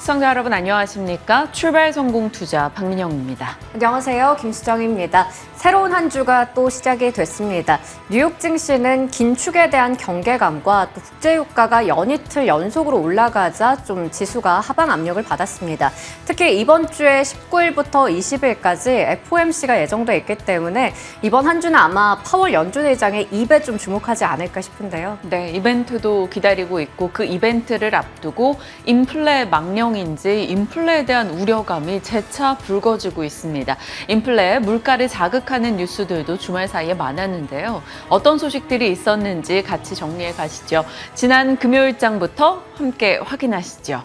시청자 여러분 안녕하십니까? 출발 성공 투자 박민영입니다. 안녕하세요. 김수정입니다. 새로운 한 주가 또 시작이 됐습니다. 뉴욕 증시는 긴축에 대한 경계감과 또 국제유가가 연이틀 연속으로 올라가자 좀 지수가 하방 압력을 받았습니다. 특히 이번 주에 19일부터 20일까지 FOMC가 예정돼 있기 때문에 이번 한 주는 아마 파월 연준 의장의 입에 좀 주목하지 않을까 싶은데요. 네, 이벤트도 기다리고 있고 그 이벤트를 앞두고 인플레 망령인지 인플레에 대한 우려감이 재차 불거지고 있습니다. 인플레, 물가를 자극하는 뉴스들도 주말 사이에 많았는데요. 어떤 소식들이 있었는지 같이 정리해 가시죠. 지난 금요일장부터 함께 확인하시죠.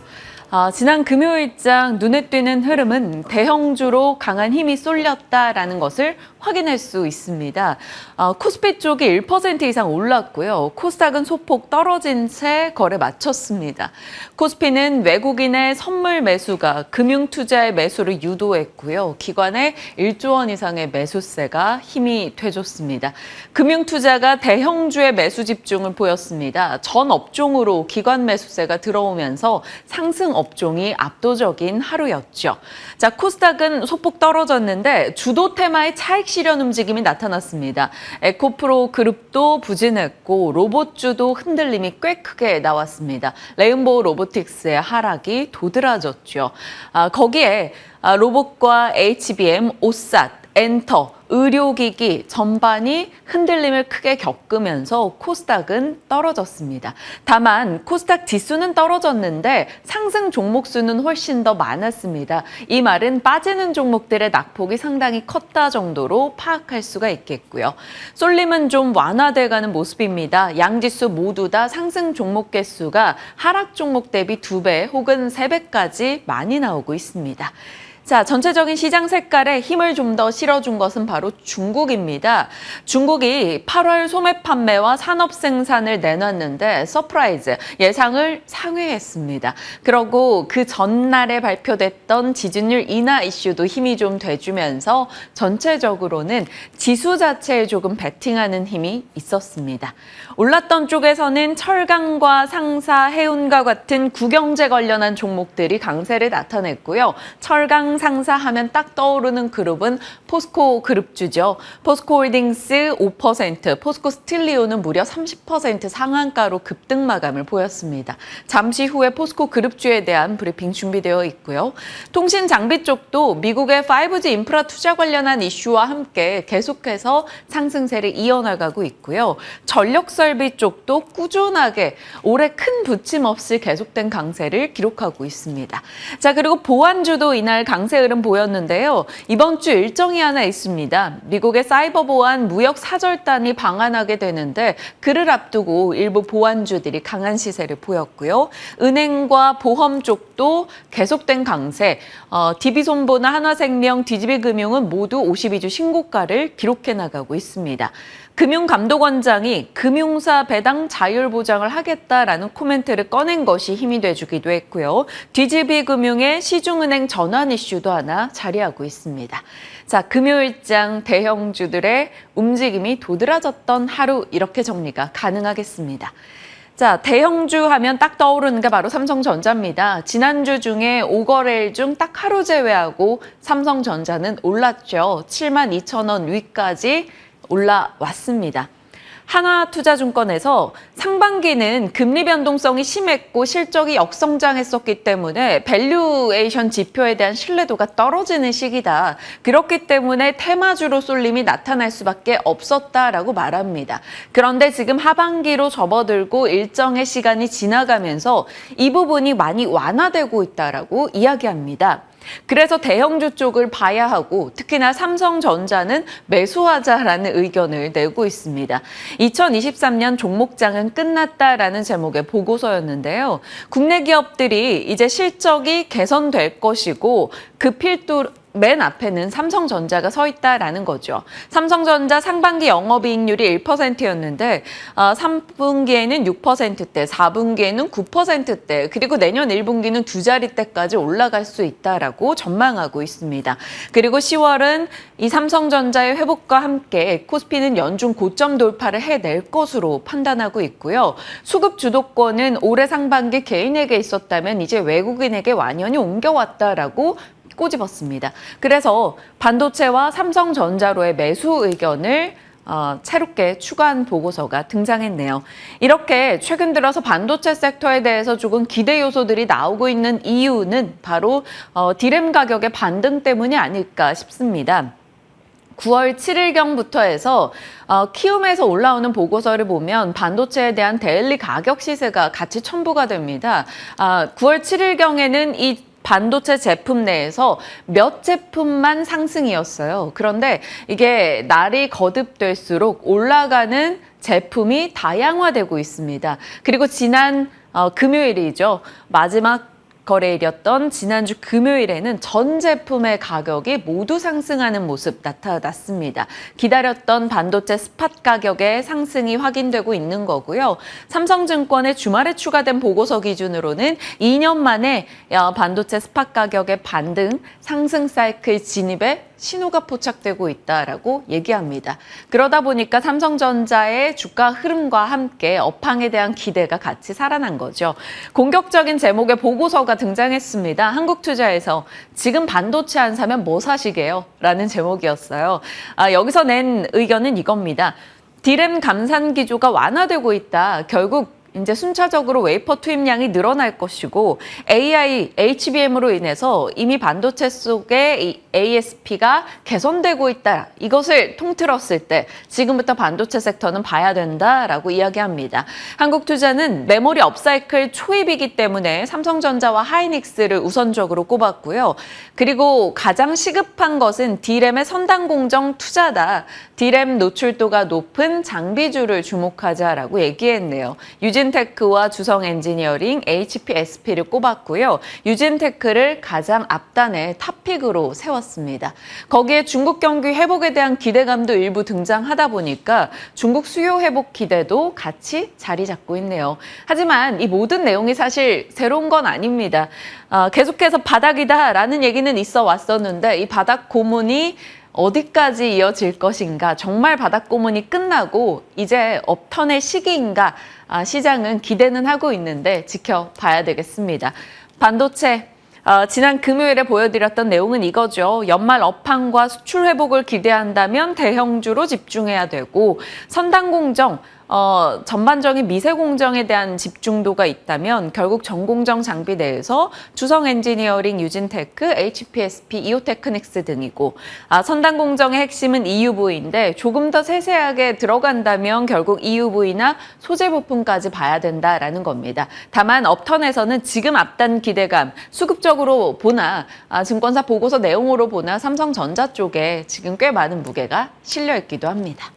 지난 금요일장 눈에 띄는 흐름은 대형주로 강한 힘이 쏠렸다라는 것을 확인할 수 있습니다. 코스피 쪽이 1% 이상 올랐고요. 코스닥은 소폭 떨어진 채 거래 마쳤습니다. 코스피는 외국인의 선물 매수가 금융투자의 매수를 유도했고요. 기관의 1조 원 이상의 매수세가 힘이 돼줬습니다. 금융투자가 대형주의 매수 집중을 보였습니다. 전 업종으로 기관 매수세가 들어오면서 상승 업종이 압도적인 하루였죠. 자, 코스닥은 소폭 떨어졌는데 주도 테마의 차익 실현 움직임이 나타났습니다. 에코프로 그룹도 부진했고 로봇주도 흔들림이 꽤 크게 나왔습니다. 레인보우 로보틱스의 하락이 도드라졌죠. 거기에 로봇과 HBM, 오삿, 엔터, 의료기기 전반이 흔들림을 크게 겪으면서 코스닥은 떨어졌습니다. 다만 코스닥 지수는 떨어졌는데 상승 종목 수는 훨씬 더 많았습니다. 이 말은 빠지는 종목들의 낙폭이 상당히 컸다 정도로 파악할 수가 있겠고요. 쏠림은 좀 완화돼가는 모습입니다. 양지수 모두 다 상승 종목 개수가 하락 종목 대비 2배 혹은 3배까지 많이 나오고 있습니다. 자, 전체적인 시장 색깔에 힘을 좀 더 실어준 것은 바로 중국입니다. 중국이 8월 소매 판매와 산업 생산을 내놨는데 서프라이즈, 예상을 상회했습니다. 그러고 그 전날에 발표됐던 지준율 인하 이슈도 힘이 좀 돼주면서 전체적으로는 지수 자체에 조금 베팅하는 힘이 있었습니다. 올랐던 쪽에서는 철강과 상사, 해운과 같은 구경제 관련한 종목들이 강세를 나타냈고요. 철강 상사하면 딱 떠오르는 그룹은 포스코 그룹주죠. 포스코홀딩스 5%, 포스코 스틸리온은 무려 30% 상한가로 급등 마감을 보였습니다. 잠시 후에 포스코 그룹주에 대한 브리핑 준비되어 있고요. 통신 장비 쪽도 미국의 5G 인프라 투자 관련한 이슈와 함께 계속해서 상승세를 이어나가고 있고요. 전력 설비 쪽도 꾸준하게 올해 큰 부침 없이 계속된 강세를 기록하고 있습니다. 자, 그리고 보안주도 이날 강세 흐름 보였는데요. 이번 주 일정이 하나 있습니다. 미국의 사이버 보안 무역 사절단이 방한하게 되는데 그를 앞두고 일부 보안주들이 강한 시세를 보였고요. 은행과 보험 쪽도 계속된 강세, DB손보나 하나생명, DB금융은 모두 52주 신고가를 기록해 나가고 있습니다. 금융감독원장이 금융사 배당 자율 보장을 하겠다라는 코멘트를 꺼낸 것이 힘이 돼주기도 했고요. DB금융의 시중은행 전환 이슈도 하나 자리하고 있습니다. 자, 금요일장 대형주들의 움직임이 도드라졌던 하루 이렇게 정리가 가능하겠습니다. 자, 대형주 하면 딱 떠오르는 게 바로 삼성전자입니다. 지난주 중에 5거래일 중 딱 하루 제외하고 삼성전자는 올랐죠. 72,000원 위까지 올라왔습니다. 하나투자증권에서 상반기는 금리 변동성이 심했고 실적이 역성장했었기 때문에 밸류에이션 지표에 대한 신뢰도가 떨어지는 시기다. 그렇기 때문에 테마주로 쏠림이 나타날 수밖에 없었다라고 말합니다. 그런데 지금 하반기로 접어들고 일정의 시간이 지나가면서 이 부분이 많이 완화되고 있다라고 이야기합니다. 그래서 대형주 쪽을 봐야 하고 특히나 삼성전자는 매수하자라는 의견을 내고 있습니다. 2023년 종목장은 끝났다라는 제목의 보고서였는데요. 국내 기업들이 이제 실적이 개선될 것이고 그 필두로 맨 앞에는 삼성전자가 서 있다라는 거죠. 삼성전자 상반기 영업이익률이 1%였는데 3분기에는 6%대, 4분기에는 9%대, 그리고 내년 1분기는 두 자릿대까지 올라갈 수 있다라고 전망하고 있습니다. 그리고 10월은 이 삼성전자의 회복과 함께 코스피는 연중 고점 돌파를 해낼 것으로 판단하고 있고요. 수급 주도권은 올해 상반기 개인에게 있었다면 이제 외국인에게 완연히 옮겨왔다라고 꼬집었습니다. 그래서 반도체와 삼성전자로의 매수 의견을 새롭게 추가한 보고서가 등장했네요. 이렇게 최근 들어서 반도체 섹터에 대해서 조금 기대 요소들이 나오고 있는 이유는 바로 디램 가격의 반등 때문이 아닐까 싶습니다. 9월 7일경부터 해서 키움에서 올라오는 보고서를 보면 반도체에 대한 데일리 가격 시세가 같이 첨부가 됩니다. 9월 7일경에는 이 반도체 제품 내에서 몇 제품만 상승이었어요. 그런데 이게 날이 거듭될수록 올라가는 제품이 다양화되고 있습니다. 그리고 지난 금요일이죠. 마지막 거래일이었던 지난주 금요일에는 전 제품의 가격이 모두 상승하는 모습 나타났습니다. 기다렸던 반도체 스팟 가격의 상승이 확인되고 있는 거고요. 삼성증권의 주말에 추가된 보고서 기준으로는 2년 만에 반도체 스팟 가격의 반등, 상승 사이클 진입에 신호가 포착되고 있다라고 얘기합니다. 그러다 보니까 삼성전자의 주가 흐름과 함께 업황에 대한 기대가 같이 살아난 거죠. 공격적인 제목의 보고서가 등장했습니다. 한국투자에서 지금 반도체 안 사면 뭐 사시게요? 라는 제목이었어요. 여기서 낸 의견은 이겁니다. 디램 감산 기조가 완화되고 있다. 결국 이제 순차적으로 웨이퍼 투입량이 늘어날 것이고 AI, HBM으로 인해서 이미 반도체 속의 ASP가 개선되고 있다. 이것을 통틀었을 때 지금부터 반도체 섹터는 봐야 된다라고 이야기합니다. 한국투자는 메모리 업사이클 초입이기 때문에 삼성전자와 하이닉스를 우선적으로 꼽았고요. 그리고 가장 시급한 것은 D램의 선단 공정 투자다. D램 노출도가 높은 장비주를 주목하자라고 얘기했네요. 유진테크와 주성엔지니어링, HPSP를 꼽았고요. 유진테크를 가장 앞단에 탑픽으로 세웠습니다. 거기에 중국 경기 회복에 대한 기대감도 일부 등장하다 보니까 중국 수요 회복 기대도 같이 자리 잡고 있네요. 하지만 이 모든 내용이 사실 새로운 건 아닙니다. 계속해서 바닥이다라는 얘기는 있어 왔었는데 이 바닥 고문이 어디까지 이어질 것인가, 정말 바닥 고문이 끝나고 이제 업턴의 시기인가, 시장은 기대는 하고 있는데 지켜봐야 되겠습니다. 반도체, 지난 금요일에 보여드렸던 내용은 이거죠. 연말 업황과 수출 회복을 기대한다면 대형주로 집중해야 되고 선단 공정, 전반적인 미세 공정에 대한 집중도가 있다면 결국 전공정 장비 내에서 주성 엔지니어링, 유진테크, HPSP, 이오테크닉스 등이고 선단 공정의 핵심은 EUV인데 조금 더 세세하게 들어간다면 결국 EUV나 소재 부품까지 봐야 된다라는 겁니다. 다만 업턴에서는 지금 앞단 기대감, 수급적으로 보나 증권사 보고서 내용으로 보나 삼성전자 쪽에 지금 꽤 많은 무게가 실려 있기도 합니다.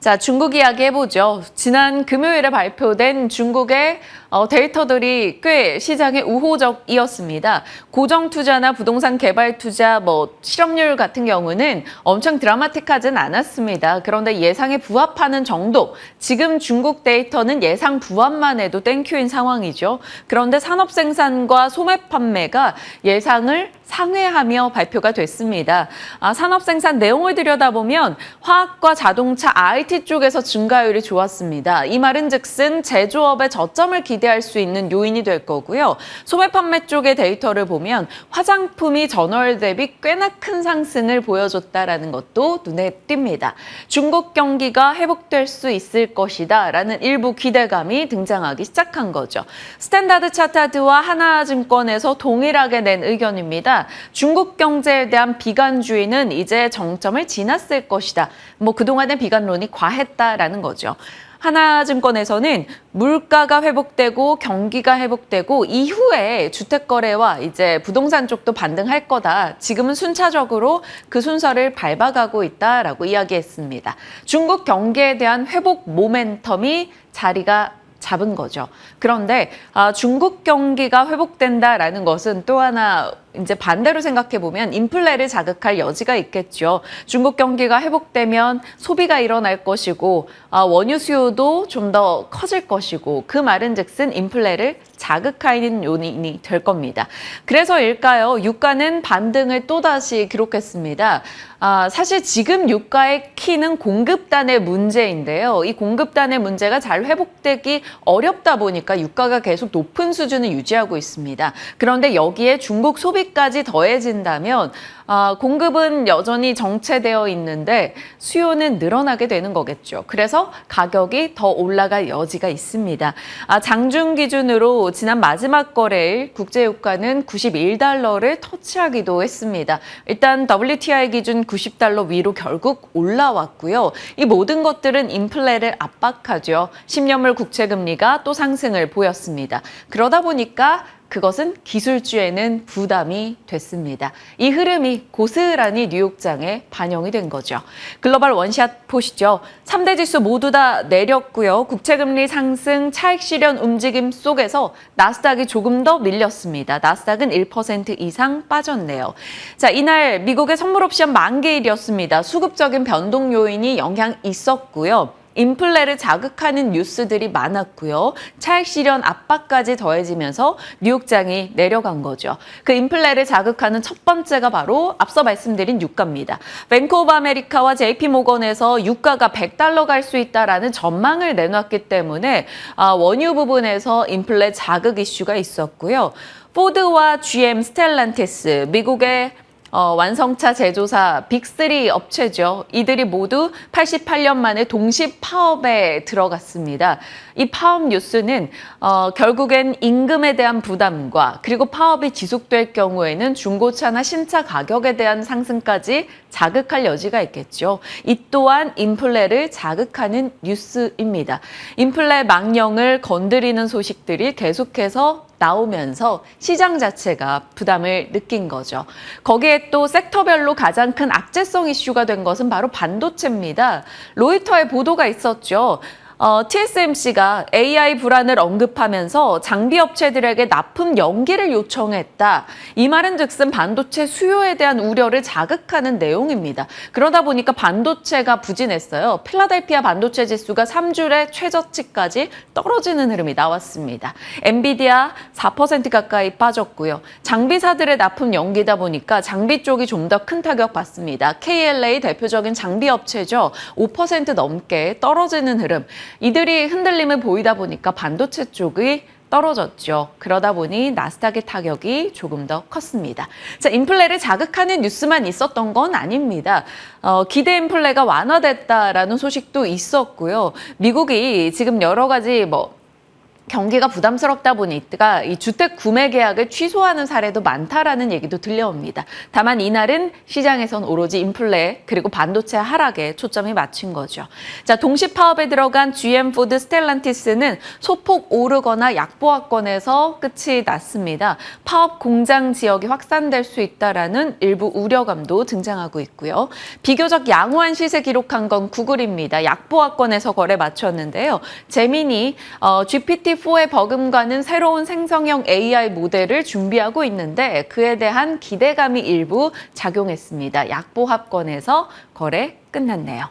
자, 중국 이야기 해보죠. 지난 금요일에 발표된 중국의 데이터들이 꽤 시장에 우호적이었습니다. 고정 투자나 부동산 개발 투자, 실업률 같은 경우는 엄청 드라마틱하진 않았습니다. 그런데 예상에 부합하는 정도, 지금 중국 데이터는 예상 부합만 해도 땡큐인 상황이죠. 그런데 산업 생산과 소매 판매가 예상을 상회하며 발표가 됐습니다. 산업 생산 내용을 들여다보면 화학과 자동차, IT 쪽에서 증가율이 좋았습니다. 이 말은 즉슨 제조업의 저점을 기대할 수 있는 요인이 될 거고요. 소매 판매 쪽의 데이터를 보면 화장품이 전월 대비 꽤나 큰 상승을 보여줬다라는 것도 눈에 띕니다. 중국 경기가 회복될 수 있을 것이다 라는 일부 기대감이 등장하기 시작한 거죠. 스탠다드 차타드와 하나증권에서 동일하게 낸 의견입니다. 중국 경제에 대한 비관주의는 이제 정점을 지났을 것이다. 그동안의 비관론이 과했다라는 거죠. 하나증권에서는 물가가 회복되고 경기가 회복되고 이후에 주택거래와 이제 부동산 쪽도 반등할 거다. 지금은 순차적으로 그 순서를 밟아가고 있다라고 이야기했습니다. 중국 경기에 대한 회복 모멘텀이 자리가 잡은 거죠. 그런데 중국 경기가 회복된다라는 것은 또 하나 이제 반대로 생각해 보면 인플레를 자극할 여지가 있겠죠. 중국 경기가 회복되면 소비가 일어날 것이고 원유 수요도 좀 더 커질 것이고 그 말은즉슨 인플레를 자극하는 요인이 될 겁니다. 그래서일까요? 유가는 반등을 또다시 기록했습니다. 사실 지금 유가의 키는 공급단의 문제인데요. 이 공급단의 문제가 잘 회복되기 어렵다 보니까 유가가 계속 높은 수준을 유지하고 있습니다. 그런데 여기에 중국 소비까지 더해진다면 공급은 여전히 정체되어 있는데 수요는 늘어나게 되는 거겠죠. 그래서 가격이 더 올라갈 여지가 있습니다. 장중 기준으로 지난 마지막 거래일 국제유가는 91달러를 터치하기도 했습니다. 일단 WTI 기준 90달러 위로 결국 올라왔고요. 이 모든 것들은 인플레를 압박하죠. 10년물 국채금리가 또 상승을 보였습니다. 그러다 보니까 그것은 기술주에는 부담이 됐습니다. 이 흐름이 고스란히 뉴욕장에 반영이 된 거죠. 글로벌 원샷 보시죠. 3대 지수 모두 다 내렸고요. 국채금리 상승, 차익 실현 움직임 속에서 나스닥이 조금 더 밀렸습니다. 나스닥은 1% 이상 빠졌네요. 자, 이날 미국의 선물 옵션 만기일이었습니다. 수급적인 변동 요인이 영향 있었고요. 인플레를 자극하는 뉴스들이 많았고요. 차익 실현 압박까지 더해지면서 뉴욕장이 내려간 거죠. 그 인플레를 자극하는 첫 번째가 바로 앞서 말씀드린 유가입니다. 뱅크 오브 아메리카와 JP 모건에서 유가가 100달러 갈 수 있다라는 전망을 내놨기 때문에 원유 부분에서 인플레 자극 이슈가 있었고요. 포드와 GM, 스텔란티스, 미국의 완성차 제조사 빅3 업체죠. 이들이 모두 88년 만에 동시 파업에 들어갔습니다. 이 파업 뉴스는 결국엔 임금에 대한 부담과 그리고 파업이 지속될 경우에는 중고차나 신차 가격에 대한 상승까지 자극할 여지가 있겠죠. 이 또한 인플레를 자극하는 뉴스입니다. 인플레 망령을 건드리는 소식들이 계속해서 나오면서 시장 자체가 부담을 느낀 거죠. 거기에 또 섹터별로 가장 큰 악재성 이슈가 된 것은 바로 반도체입니다. 로이터의 보도가 있었죠. TSMC가 AI 불안을 언급하면서 장비 업체들에게 납품 연기를 요청했다. 이 말은 즉슨 반도체 수요에 대한 우려를 자극하는 내용입니다. 그러다 보니까 반도체가 부진했어요. 필라델피아 반도체 지수가 3주의 최저치까지 떨어지는 흐름이 나왔습니다. 엔비디아 4% 가까이 빠졌고요. 장비사들의 납품 연기다 보니까 장비 쪽이 좀 더 큰 타격 받습니다. KLA 대표적인 장비 업체죠. 5% 넘게 떨어지는 흐름. 이들이 흔들림을 보이다 보니까 반도체 쪽이 떨어졌죠. 그러다 보니 나스닥의 타격이 조금 더 컸습니다. 자, 인플레를 자극하는 뉴스만 있었던 건 아닙니다. 기대 인플레가 완화됐다라는 소식도 있었고요. 미국이 지금 여러 가지 경기가 부담스럽다 보니까 이 주택 구매 계약을 취소하는 사례도 많다라는 얘기도 들려옵니다. 다만 이날은 시장에선 오로지 인플레 그리고 반도체 하락에 초점이 맞춘 거죠. 자, 동시 파업에 들어간 GM, 포드, 스텔란티스는 소폭 오르거나 약보합권에서 끝이 났습니다. 파업 공장 지역이 확산될 수 있다라는 일부 우려감도 등장하고 있고요. 비교적 양호한 시세 기록한 건 구글입니다. 약보합권에서 거래 마쳤는데요. 제미니, GPT-4에 버금가는 새로운 생성형 AI 모델을 준비하고 있는데 그에 대한 기대감이 일부 작용했습니다. 약보합권에서 거래 끝났네요.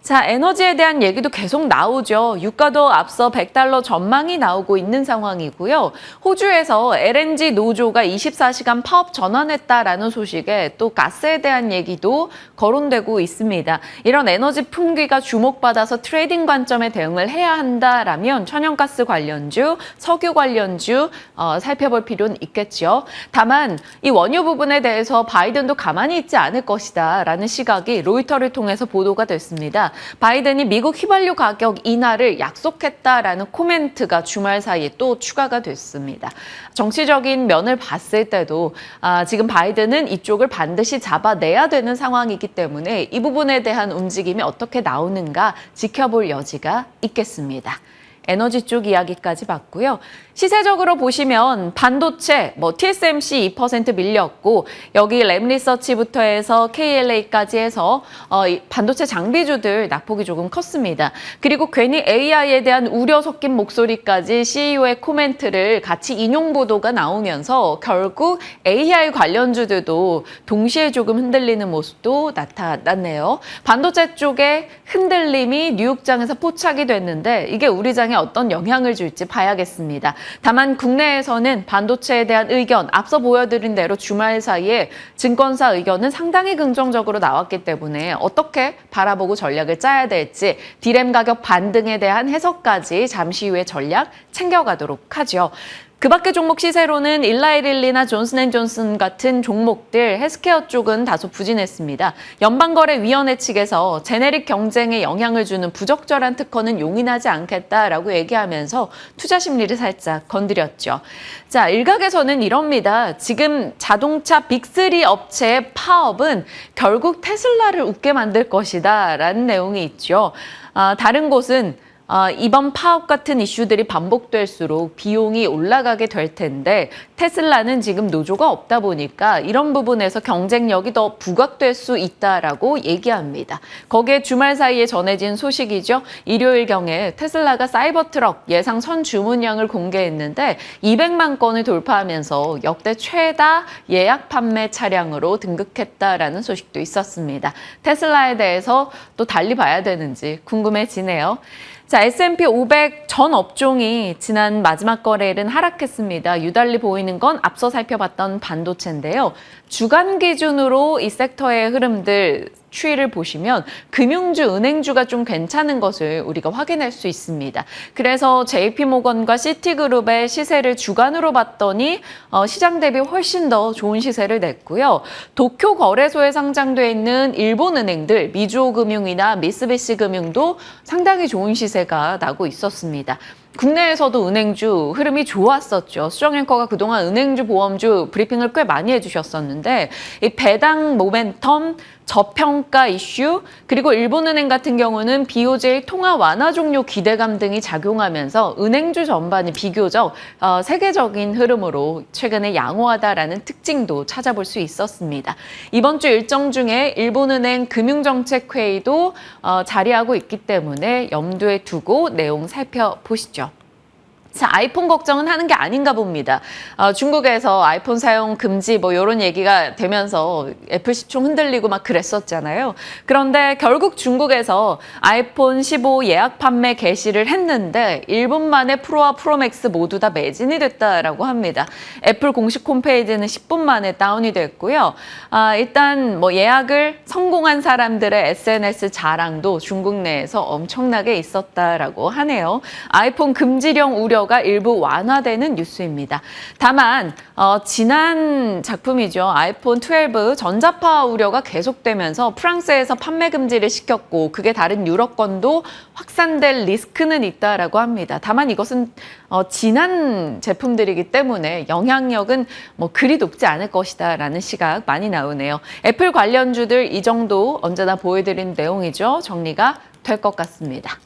자, 에너지에 대한 얘기도 계속 나오죠. 유가도 앞서 100달러 전망이 나오고 있는 상황이고요. 호주에서 LNG 노조가 24시간 파업 전환했다라는 소식에 또 가스에 대한 얘기도 거론되고 있습니다. 이런 에너지 품귀가 주목받아서 트레이딩 관점에 대응을 해야 한다라면 천연가스 관련주, 석유 관련주 살펴볼 필요는 있겠죠. 다만 이 원유 부분에 대해서 바이든도 가만히 있지 않을 것이다라는 시각이 로이터를 통해서 보도가 됐습니다. 바이든이 미국 휘발유 가격 인하를 약속했다라는 코멘트가 주말 사이에 또 추가가 됐습니다. 정치적인 면을 봤을 때도 지금 바이든은 이쪽을 반드시 잡아내야 되는 상황이기 때문에 이 부분에 대한 움직임이 어떻게 나오는가 지켜볼 여지가 있겠습니다. 에너지 쪽 이야기까지 봤고요. 시세적으로 보시면 반도체, TSMC 2% 밀렸고 여기 램리서치부터 해서 KLA까지 해서 이 반도체 장비주들 낙폭이 조금 컸습니다. 그리고 괜히 AI에 대한 우려 섞인 목소리까지 CEO의 코멘트를 같이 인용 보도가 나오면서 결국 AI 관련주들도 동시에 조금 흔들리는 모습도 나타났네요. 반도체 쪽에 흔들림이 뉴욕장에서 포착이 됐는데 이게 우리 장에 어떤 영향을 줄지 봐야겠습니다. 다만 국내에서는 반도체에 대한 의견, 앞서 보여드린 대로 주말 사이에 증권사 의견은 상당히 긍정적으로 나왔기 때문에 어떻게 바라보고 전략을 짜야 될지 디램 가격 반등에 대한 해석까지 잠시 후에 전략 챙겨가도록 하죠. 그 밖의 종목 시세로는 일라이릴리나 존슨앤존슨 같은 종목들 헬스케어 쪽은 다소 부진했습니다. 연방거래위원회 측에서 제네릭 경쟁에 영향을 주는 부적절한 특허는 용인하지 않겠다라고 얘기하면서 투자 심리를 살짝 건드렸죠. 자, 일각에서는 이럽니다. 지금 자동차 빅3 업체의 파업은 결국 테슬라를 웃게 만들 것이다 라는 내용이 있죠. 다른 곳은 이번 파업 같은 이슈들이 반복될수록 비용이 올라가게 될 텐데 테슬라는 지금 노조가 없다 보니까 이런 부분에서 경쟁력이 더 부각될 수 있다라고 얘기합니다. 거기에 주말 사이에 전해진 소식이죠. 일요일경에 테슬라가 사이버트럭 예상 선 주문량을 공개했는데 200만 건을 돌파하면서 역대 최다 예약 판매 차량으로 등극했다라는 소식도 있었습니다. 테슬라에 대해서 또 달리 봐야 되는지 궁금해지네요. 자, S&P 500 전 업종이 지난 마지막 거래일은 하락했습니다. 유달리 보이는 건 앞서 살펴봤던 반도체인데요. 주간 기준으로 이 섹터의 흐름들 추이를 보시면 금융주, 은행주가 좀 괜찮은 것을 우리가 확인할 수 있습니다. 그래서 JP모건과 시티그룹의 시세를 주간으로 봤더니 시장 대비 훨씬 더 좋은 시세를 냈고요. 도쿄 거래소에 상장돼 있는 일본 은행들, 미주호금융이나 미쓰비시금융도 상당히 좋은 시세가 나고 있었습니다. 국내에서도 은행주 흐름이 좋았었죠. 수정앵커가 그동안 은행주, 보험주 브리핑을 꽤 많이 해주셨었는데 이 배당 모멘텀, 저평가 이슈, 그리고 일본은행 같은 경우는 BOJ 통화 완화 종료 기대감 등이 작용하면서 은행주 전반이 비교적 세계적인 흐름으로 최근에 양호하다라는 특징도 찾아볼 수 있었습니다. 이번 주 일정 중에 일본은행 금융정책회의도 자리하고 있기 때문에 염두에 두고 내용 살펴보시죠. 자, 아이폰 걱정은 하는 게 아닌가 봅니다. 중국에서 아이폰 사용 금지 이런 얘기가 되면서 애플 시총 흔들리고 막 그랬었잖아요. 그런데 결국 중국에서 아이폰 15 예약 판매 개시를 했는데 1분 만에 프로와 프로맥스 모두 다 매진이 됐다라고 합니다. 애플 공식 홈페이지는 10분 만에 다운이 됐고요. 일단 예약을 성공한 사람들의 SNS 자랑도 중국 내에서 엄청나게 있었다라고 하네요. 아이폰 금지령 우려 가 일부 완화되는 뉴스입니다. 다만 지난 작품이죠. 아이폰 12 전자파 우려가 계속되면서 프랑스에서 판매 금지를 시켰고 그게 다른 유럽권도 확산될 리스크는 있다라고 합니다. 다만 이것은 지난 제품들이기 때문에 영향력은 그리 높지 않을 것이다라는 시각 많이 나오네요. 애플 관련주들 이 정도 언제나 보여드린 내용이죠. 정리가 될 것 같습니다.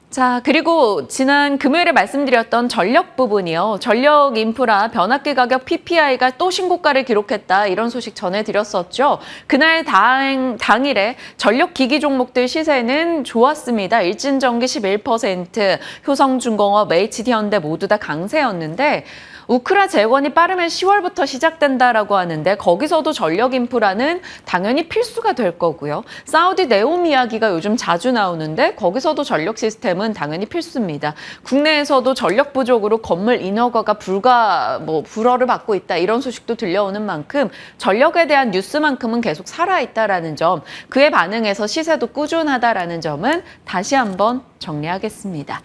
자, 그리고 지난 금요일에 말씀드렸던 전력 부분이요. 전력 인프라 변압기 가격 PPI가 또 신고가를 기록했다. 이런 소식 전해드렸었죠. 그날 당일에 전력 기기 종목들 시세는 좋았습니다. 일진전기 11%, 효성중공업, HD현대 모두 다 강세였는데 우크라 재건이 빠르면 10월부터 시작된다라고 하는데 거기서도 전력 인프라는 당연히 필수가 될 거고요. 사우디 네옴 이야기가 요즘 자주 나오는데 거기서도 전력 시스템은 당연히 필수입니다. 국내에서도 전력 부족으로 건물 인허가가 불허를 받고 있다 이런 소식도 들려오는 만큼 전력에 대한 뉴스만큼은 계속 살아있다라는 점, 그에 반응해서 시세도 꾸준하다라는 점은 다시 한번 정리하겠습니다.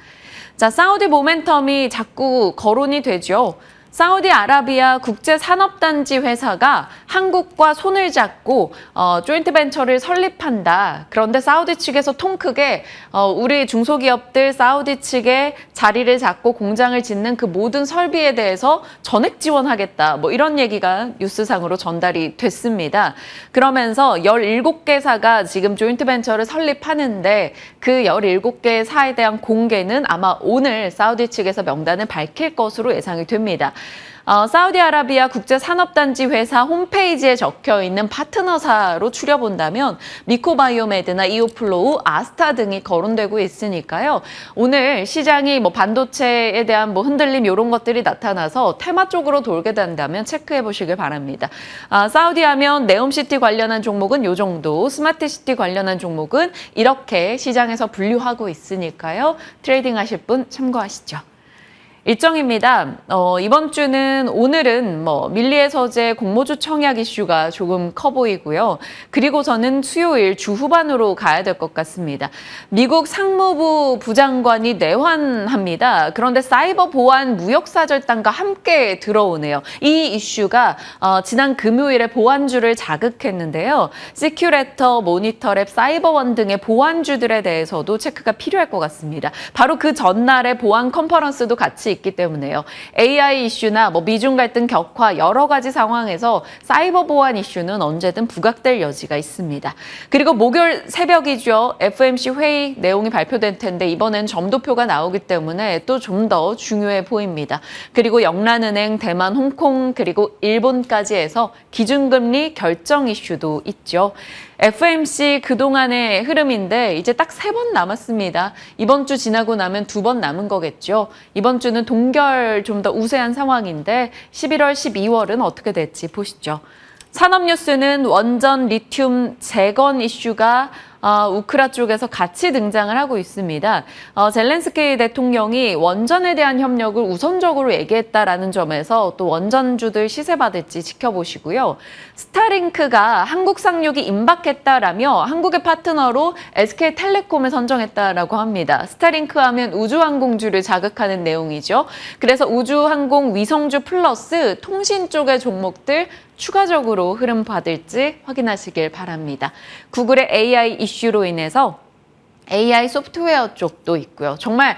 자, 사우디 모멘텀이 자꾸 거론이 되죠. 사우디아라비아 국제산업단지 회사가 한국과 손을 잡고 조인트 벤처를 설립한다. 그런데 사우디 측에서 통 크게 우리 중소기업들 사우디 측에 자리를 잡고 공장을 짓는 그 모든 설비에 대해서 전액 지원하겠다. 뭐 이런 얘기가 뉴스상으로 전달이 됐습니다. 그러면서 17개사가 지금 조인트 벤처를 설립하는데 그 17개사에 대한 공개는 아마 오늘 사우디 측에서 명단을 밝힐 것으로 예상이 됩니다. 사우디아라비아 국제산업단지 회사 홈페이지에 적혀 있는 파트너사로 추려본다면 미코바이오메드나 이오플로우, 아스타 등이 거론되고 있으니까요. 오늘 시장이 뭐 반도체에 대한 뭐 흔들림 이런 것들이 나타나서 테마 쪽으로 돌게 된다면 체크해 보시길 바랍니다. 사우디하면 네옴시티 관련한 종목은 이 정도, 스마트시티 관련한 종목은 이렇게 시장에서 분류하고 있으니까요. 트레이딩 하실 분 참고하시죠. 일정입니다. 이번 주는 오늘은 밀리의 서재 공모주 청약 이슈가 조금 커 보이고요. 그리고서는 수요일 주 후반으로 가야 될 것 같습니다. 미국 상무부 부장관이 내환합니다. 그런데 사이버 보안 무역사절단과 함께 들어오네요. 이 이슈가 지난 금요일에 보안주를 자극했는데요. 시큐레터, 모니터랩, 사이버원 등의 보안주들에 대해서도 체크가 필요할 것 같습니다. 바로 그 전날에 보안 컨퍼런스도 같이 있기 때문에요. AI 이슈나 미중 갈등 격화 여러 가지 상황에서 사이버 보안 이슈는 언제든 부각될 여지가 있습니다. 그리고 목요일 새벽이죠. FOMC 회의 내용이 발표될 텐데 이번엔 점도표가 나오기 때문에 또 좀 더 중요해 보입니다. 그리고 영란은행, 대만, 홍콩 그리고 일본까지 해서 기준금리 결정 이슈도 있죠. FOMC 그동안의 흐름인데 이제 딱 3번 남았습니다. 이번 주 지나고 나면 2번 남은 거겠죠. 이번 주는 동결 좀 더 우세한 상황인데 11월, 12월은 어떻게 될지 보시죠. 산업 뉴스는 원전 리튬 재건 이슈가 우크라 쪽에서 같이 등장을 하고 있습니다. 젤렌스키 대통령이 원전에 대한 협력을 우선적으로 얘기했다라는 점에서 또 원전주들 시세 받을지 지켜보시고요. 스타링크가 한국 상륙이 임박했다라며 한국의 파트너로 SK텔레콤을 선정했다라고 합니다. 스타링크 하면 우주항공주를 자극하는 내용이죠. 그래서 우주항공 위성주 플러스 통신 쪽의 종목들 추가적으로 흐름 받을지 확인하시길 바랍니다. 구글의 AI 이슈로 인해서 AI 소프트웨어 쪽도 있고요. 정말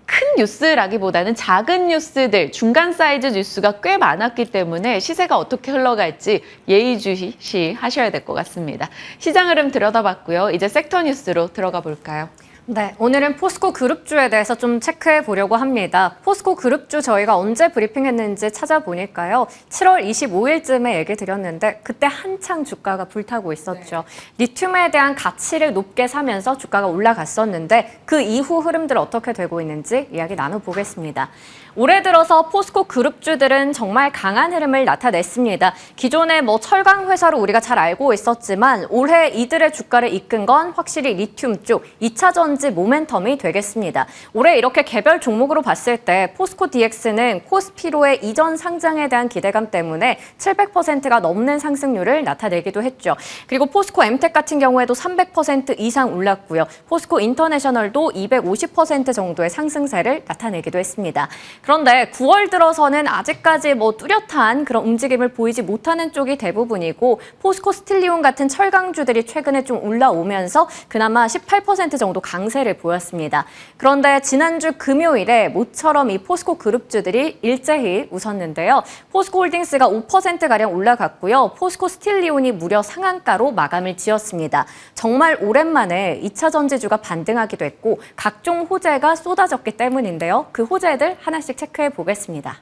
큰 뉴스라기보다는 작은 뉴스들, 중간 사이즈 뉴스가 꽤 많았기 때문에 시세가 어떻게 흘러갈지 예의주시 하셔야 될 것 같습니다. 시장 흐름 들여다봤고요. 이제 섹터 뉴스로 들어가 볼까요? 네, 오늘은 포스코 그룹주에 대해서 좀 체크해 보려고 합니다. 포스코 그룹주 저희가 언제 브리핑했는지 찾아보니까요. 7월 25일쯤에 얘기 드렸는데 그때 한창 주가가 불타고 있었죠. 리튬에 대한 가치를 높게 사면서 주가가 올라갔었는데 그 이후 흐름들 어떻게 되고 있는지 이야기 나눠보겠습니다. 올해 들어서 포스코 그룹주들은 정말 강한 흐름을 나타냈습니다. 기존의 철강 회사로 우리가 잘 알고 있었지만 올해 이들의 주가를 이끈 건 확실히 리튬 쪽 2차 전지 모멘텀이 되겠습니다. 올해 이렇게 개별 종목으로 봤을 때 포스코 DX는 코스피로의 이전 상장에 대한 기대감 때문에 700%가 넘는 상승률을 나타내기도 했죠. 그리고 포스코 엠텍 같은 경우에도 300% 이상 올랐고요. 포스코 인터내셔널도 250% 정도의 상승세를 나타내기도 했습니다. 그런데 9월 들어서는 아직까지 뚜렷한 그런 움직임을 보이지 못하는 쪽이 대부분이고 포스코 스틸리온 같은 철강주들이 최근에 좀 올라오면서 그나마 18% 정도 강세를 보였습니다. 그런데 지난주 금요일에 모처럼 이 포스코 그룹주들이 일제히 웃었는데요. 포스코 홀딩스가 5%가량 올라갔고요. 포스코 스틸리온이 무려 상한가로 마감을 지었습니다. 정말 오랜만에 2차 전지주가 반등하기도 했고 각종 호재가 쏟아졌기 때문인데요. 그 호재들 하나씩 체크해 보겠습니다.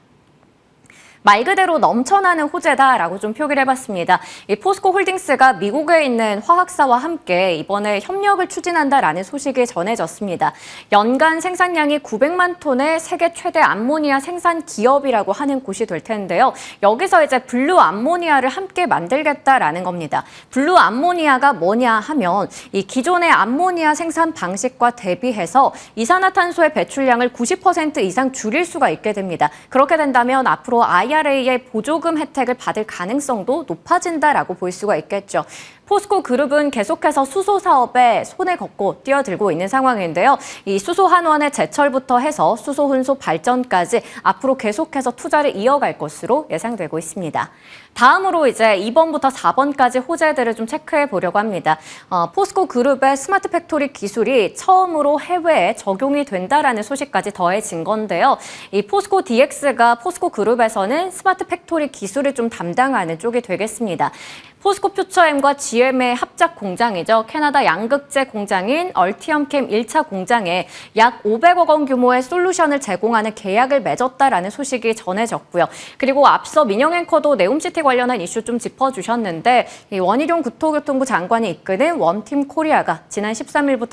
말 그대로 넘쳐나는 호재다라고 좀 표기를 해봤습니다. 이 포스코 홀딩스가 미국에 있는 화학사와 함께 이번에 협력을 추진한다라는 소식이 전해졌습니다. 연간 생산량이 900만 톤의 세계 최대 암모니아 생산 기업이라고 하는 곳이 될 텐데요. 여기서 이제 블루 암모니아를 함께 만들겠다라는 겁니다. 블루 암모니아가 뭐냐 하면 이 기존의 암모니아 생산 방식과 대비해서 이산화탄소의 배출량을 90% 이상 줄일 수가 있게 됩니다. 그렇게 된다면 앞으로 IRA의 보조금 혜택을 받을 가능성도 높아진다라고 볼 수가 있겠죠. 포스코 그룹은 계속해서 수소 사업에 손을 걷고 뛰어들고 있는 상황인데요. 이 수소 한원의 제철부터 해서 수소 혼소 발전까지 앞으로 계속해서 투자를 이어갈 것으로 예상되고 있습니다. 다음으로 이제 2번부터 4번까지 호재들을 좀 체크해 보려고 합니다. 포스코 그룹의 스마트 팩토리 기술이 처음으로 해외에 적용이 된다라는 소식까지 더해진 건데요. 이 포스코 DX가 포스코 그룹에서는 스마트 팩토리 기술을 좀 담당하는 쪽이 되겠습니다. 포스코 퓨처엠과 GM의 합작 공장이죠. 캐나다 양극재 공장인 얼티엄캠 1차 공장에 약 500억 원 규모의 솔루션을 제공하는 계약을 맺었다라는 소식이 전해졌고요. 그리고 앞서 민영 앵커도 네옴시티 관련한 이슈 좀 짚어주셨는데 이 원희룡 국토교통부 장관이 이끄는 원팀 코리아가 지난 13일부터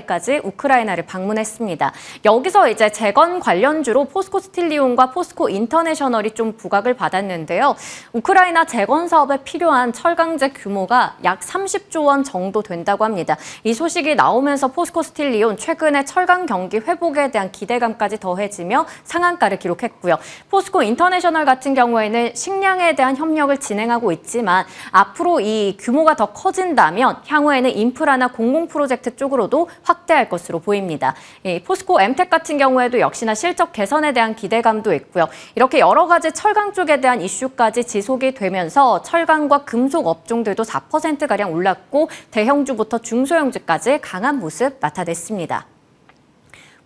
14일까지 우크라이나를 방문했습니다. 여기서 이제 재건 관련주로 포스코 스틸리온과 포스코 인터내셔널이 좀 부각을 받았는데요. 우크라이나 재건 사업에 필요한 철강제 규모가 약 30조 원 정도 된다고 합니다. 이 소식이 나오면서 포스코 스틸리온 최근에 철강 경기 회복에 대한 기대감까지 더해지며 상한가를 기록했고요. 포스코 인터내셔널 같은 경우에는 식량에 대한 협력을 진행하고 있지만 앞으로 이 규모가 더 커진다면 향후에는 인프라나 공공 프로젝트 쪽으로도 확대할 것으로 보입니다. 포스코 엠텍 같은 경우에도 역시나 실적 개선에 대한 기대감도 있고요. 이렇게 여러 가지 철강 쪽에 대한 이슈까지 지속이 되면서 철강과 금속 업종들도 4%가량 올랐고 대형주부터 중소형주까지 강한 모습 나타냈습니다.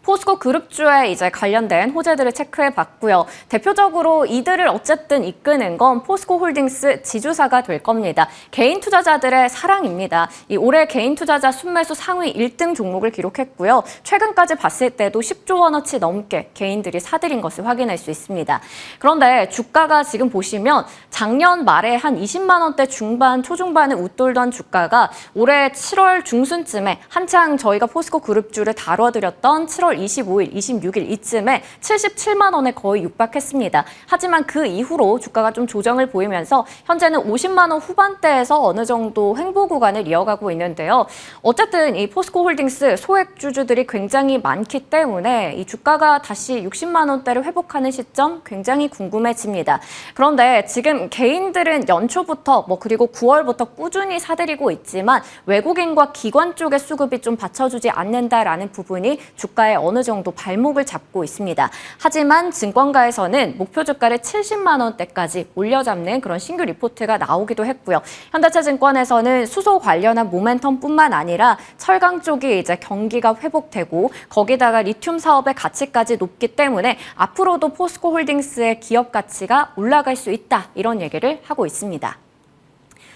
포스코 그룹주에 이제 관련된 호재들을 체크해 봤고요. 대표적으로 이들을 어쨌든 이끄는 건 포스코 홀딩스 지주사가 될 겁니다. 개인 투자자들의 사랑입니다. 이 올해 개인 투자자 순매수 상위 1등 종목을 기록했고요. 최근까지 봤을 때도 10조 원어치 넘게 개인들이 사들인 것을 확인할 수 있습니다. 그런데 주가가 지금 보시면 작년 말에 한 20만 원대 중반, 초중반을 웃돌던 주가가 올해 7월 중순쯤에 한창 저희가 포스코 그룹주를 다뤄드렸던 7월 25일, 26일 이쯤에 77만 원에 거의 육박했습니다. 하지만 그 이후로 주가가 좀 조정을 보이면서 현재는 50만 원 후반대에서 어느 정도 횡보 구간을 이어가고 있는데요. 어쨌든 이 포스코 홀딩스 소액주주들이 굉장히 많기 때문에 이 주가가 다시 60만 원대를 회복하는 시점 굉장히 궁금해집니다. 그런데 지금 개인들은 연초부터 그리고 9월부터 꾸준히 사들이고 있지만 외국인과 기관 쪽의 수급이 좀 받쳐주지 않는다라는 부분이 주가에 어느 정도 발목을 잡고 있습니다. 하지만 증권가에서는 목표 주가를 70만 원대까지 올려잡는 그런 신규 리포트가 나오기도 했고요. 현대차증권에서는 수소 관련한 모멘텀뿐만 아니라 철강 쪽이 이제 경기가 회복되고 거기다가 리튬 사업의 가치까지 높기 때문에 앞으로도 포스코 홀딩스의 기업 가치가 올라갈 수 있다. 이런 얘기를 하고 있습니다.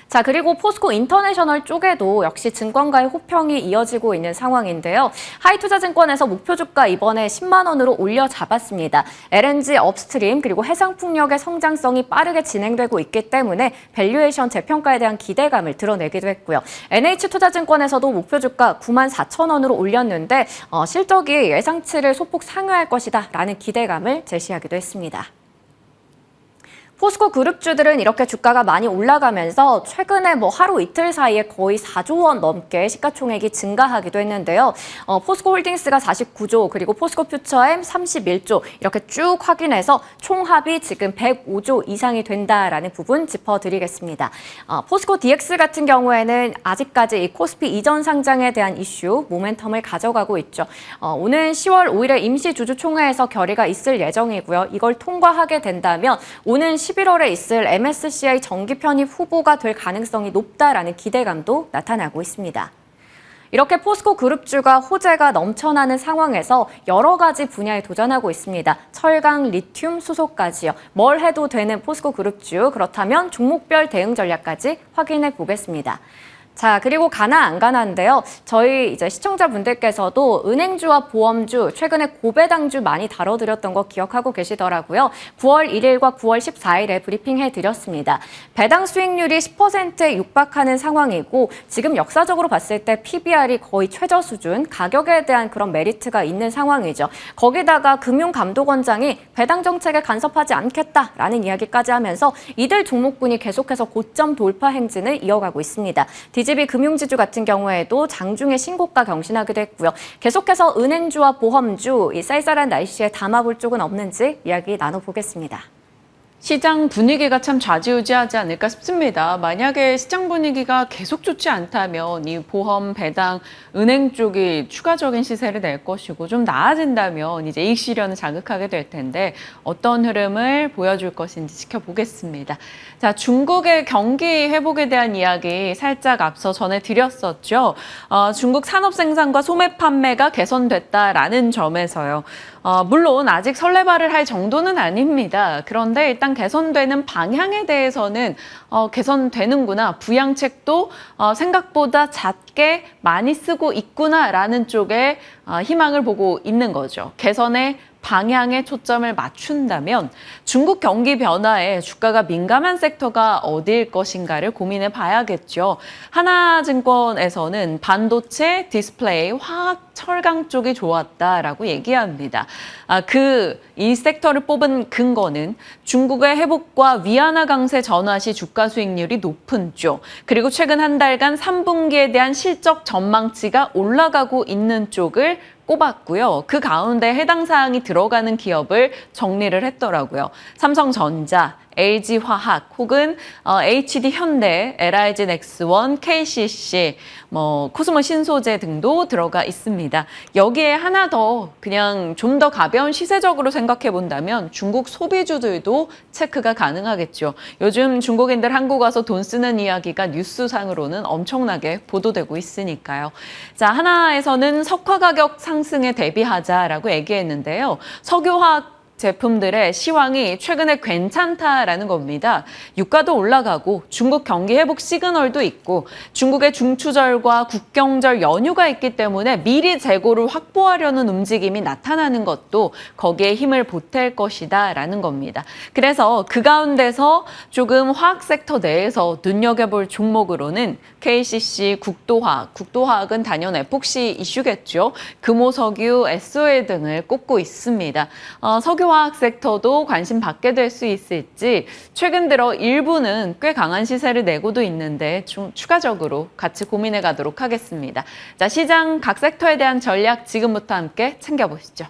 자, 그리고 포스코 인터내셔널 쪽에도 역시 증권가의 호평이 이어지고 있는 상황인데요. 하이투자증권에서 목표 주가 이번에 10만 원으로 올려 잡았습니다. LNG 업스트림 그리고 해상풍력의 성장성이 빠르게 진행되고 있기 때문에 밸류에이션 재평가에 대한 기대감을 드러내기도 했고요. NH투자증권에서도 목표 주가 9만 4천 원으로 올렸는데 실적이 예상치를 소폭 상회할 것이다 라는 기대감을 제시하기도 했습니다. 포스코 그룹주들은 이렇게 주가가 많이 올라가면서 최근에 하루 이틀 사이에 거의 4조 원 넘게 시가총액이 증가하기도 했는데요. 포스코 홀딩스가 49조 그리고 포스코 퓨처엠 31조 이렇게 쭉 확인해서 총합이 지금 105조 이상이 된다라는 부분 짚어드리겠습니다. 포스코 DX 같은 경우에는 아직까지 이 코스피 이전 상장에 대한 이슈 모멘텀을 가져가고 있죠. 오는 10월 5일에 임시주주총회에서 결의가 있을 예정이고요. 이걸 통과하게 된다면 오는 11월에 있을 MSCI 정기 편입 후보가 될 가능성이 높다라는 기대감도 나타나고 있습니다. 이렇게 포스코 그룹주가 호재가 넘쳐나는 상황에서 여러 가지 분야에 도전하고 있습니다. 철강, 리튬, 수소까지요. 뭘 해도 되는 포스코 그룹주, 그렇다면 종목별 대응 전략까지 확인해 보겠습니다. 자, 그리고 가나 안 가나인데요. 저희 이제 시청자분들께서도 은행주와 보험주, 최근에 고배당주 많이 다뤄드렸던 거 기억하고 계시더라고요. 9월 1일과 9월 14일에 브리핑해드렸습니다. 배당 수익률이 10%에 육박하는 상황이고 지금 역사적으로 봤을 때 PBR이 거의 최저 수준, 가격에 대한 그런 메리트가 있는 상황이죠. 거기다가 금융감독원장이 배당 정책에 간섭하지 않겠다라는 이야기까지 하면서 이들 종목군이 계속해서 고점 돌파 행진을 이어가고 있습니다. DGB 금융지주 같은 경우에도 장중에 신고가 경신하기도 했고요. 계속해서 은행주와 보험주, 이 쌀쌀한 날씨에 담아볼 쪽은 없는지 이야기 나눠보겠습니다. 시장 분위기가 참 좌지우지하지 않을까 싶습니다. 만약에 시장 분위기가 계속 좋지 않다면 이 보험, 배당, 은행 쪽이 추가적인 시세를 낼 것이고 좀 나아진다면 이제 이익 실현을 자극하게 될 텐데 어떤 흐름을 보여줄 것인지 지켜보겠습니다. 자, 중국의 경기 회복에 대한 이야기 살짝 앞서 전해드렸었죠. 중국 산업 생산과 소매 판매가 개선됐다라는 점에서요. 물론 아직 설레발을 할 정도는 아닙니다. 그런데 일단 개선되는 방향에 대해서는 개선되는구나. 부양책도 생각보다 잦게 많이 쓰고 있구나라는 쪽에 희망을 보고 있는 거죠. 개선의 방향에 초점을 맞춘다면 중국 경기 변화에 주가가 민감한 섹터가 어디일 것인가를 고민해 봐야겠죠. 하나증권에서는 반도체, 디스플레이, 화학, 철강 쪽이 좋았다라고 얘기합니다. 이 섹터를 뽑은 근거는 중국의 회복과 위안화 강세 전환 시 주가 수익률이 높은 쪽, 그리고 최근 한 달간 3분기에 대한 실적 전망치가 올라가고 있는 쪽을 꼽았고요. 그 가운데 해당 사항이 들어가는 기업을 정리를 했더라고요. 삼성전자, LG화학 혹은 HD현대, LIG넥스원, KCC, 코스모 신소재 등도 들어가 있습니다. 여기에 하나 더 그냥 좀 더 가벼운 시세적으로 생각해 본다면 중국 소비주들도 체크가 가능하겠죠. 요즘 중국인들 한국 와서 돈 쓰는 이야기가 뉴스상으로는 엄청나게 보도되고 있으니까요. 자, 하나에서는 석화 가격 상승에 대비하자라고 얘기했는데요. 석유화학 제품들의 시황이 최근에 괜찮다라는 겁니다. 유가도 올라가고 중국 경기 회복 시그널도 있고 중국의 중추절과 국경절 연휴가 있기 때문에 미리 재고를 확보하려는 움직임이 나타나는 것도 거기에 힘을 보탤 것이다라는 겁니다. 그래서 그 가운데서 조금 화학 섹터 내에서 눈여겨볼 종목으로는 KCC, 국도화학은 단연 에폭시 이슈겠죠. 금호석유, SOL 등을 꼽고 있습니다. 석유화학 섹터도 관심 받게 될 수 있을지 최근 들어 일부는 꽤 강한 시세를 내고도 있는데 좀 추가적으로 같이 고민해 가도록 하겠습니다. 자, 시장 각 섹터에 대한 전략 지금부터 함께 챙겨보시죠.